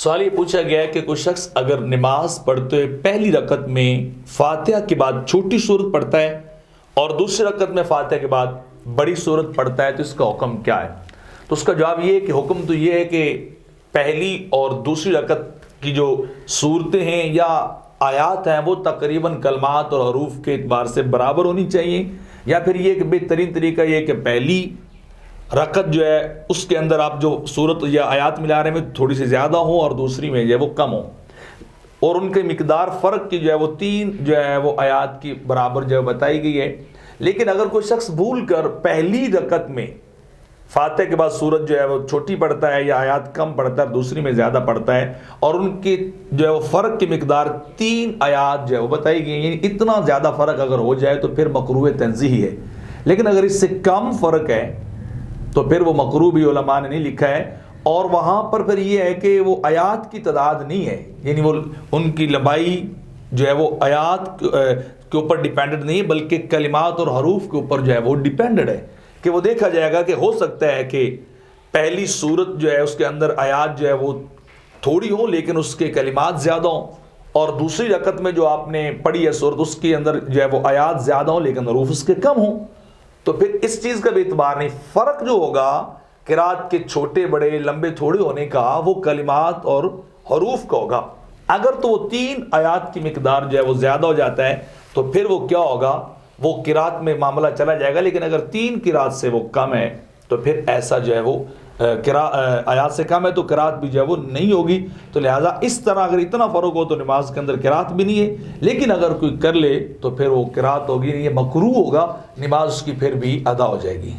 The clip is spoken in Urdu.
سوال یہ پوچھا گیا ہے کہ کوئی شخص اگر نماز پڑھتے ہوئے پہلی رکعت میں فاتحہ کے بعد چھوٹی سورت پڑھتا ہے اور دوسری رکعت میں فاتحہ کے بعد بڑی سورت پڑھتا ہے تو اس کا حکم کیا ہے؟ تو اس کا جواب یہ ہے کہ حکم تو یہ ہے کہ پہلی اور دوسری رکعت کی جو صورتیں ہیں یا آیات ہیں وہ تقریباً کلمات اور حروف کے اعتبار سے برابر ہونی چاہیے، یا پھر یہ کہ بہترین طریقہ یہ کہ پہلی رکعت جو ہے اس کے اندر آپ جو صورت یا آیات ملا رہے ہیں تھوڑی سی زیادہ ہوں اور دوسری میں جو ہے وہ کم ہوں، اور ان کے مقدار فرق کی جو ہے وہ 3 جو ہے وہ آیات کی برابر جو ہے بتائی گئی ہے۔ لیکن اگر کوئی شخص بھول کر پہلی رکعت میں فاتحہ کے بعد سورت جو ہے وہ چھوٹی پڑھتا ہے یا آیات کم پڑھتا ہے، دوسری میں زیادہ پڑھتا ہے، اور ان کی جو ہے وہ فرق کی مقدار 3 آیات جو ہے وہ بتائی گئی، یعنی اتنا زیادہ فرق اگر ہو جائے تو پھر مکروہ تنزیہی ہے۔ لیکن اگر اس سے کم فرق ہے تو پھر وہ مکروہ بھی علماء نے نہیں لکھا ہے، اور وہاں پر پھر یہ ہے کہ وہ آیات کی تعداد نہیں ہے، یعنی وہ ان کی لمبائی جو ہے وہ آیات کے اوپر ڈیپینڈنٹ نہیں ہے بلکہ کلمات اور حروف کے اوپر جو ہے وہ ڈیپینڈنٹ ہے، کہ وہ دیکھا جائے گا کہ ہو سکتا ہے کہ پہلی سورت جو ہے اس کے اندر آیات جو ہے وہ تھوڑی ہوں لیکن اس کے کلمات زیادہ ہوں، اور دوسری رکعت میں جو آپ نے پڑھی ہے سورت اس کے اندر جو ہے وہ آیات زیادہ ہوں لیکن حروف اس کے کم ہوں، تو پھر اس چیز کا بھی اعتبار نہیں۔ فرق جو ہوگا قرات کے چھوٹے بڑے لمبے تھوڑے ہونے کا وہ کلمات اور حروف کا ہوگا۔ اگر تو وہ 3 آیات کی مقدار جو ہے وہ زیادہ ہو جاتا ہے تو پھر وہ کیا ہوگا، وہ قرات میں معاملہ چلا جائے گا، لیکن اگر 3 قرات سے وہ کم ہے تو پھر ایسا جو ہے وہ آیات سے کم ہے تو قرات بھی جو ہے وہ نہیں ہوگی۔ تو لہٰذا اس طرح اگر اتنا فرق ہو تو نماز کے اندر قرات بھی نہیں ہے، لیکن اگر کوئی کر لے تو پھر وہ قرات ہوگی نہیں، یہ مکروہ ہوگا، نماز اس کی پھر بھی ادا ہو جائے گی۔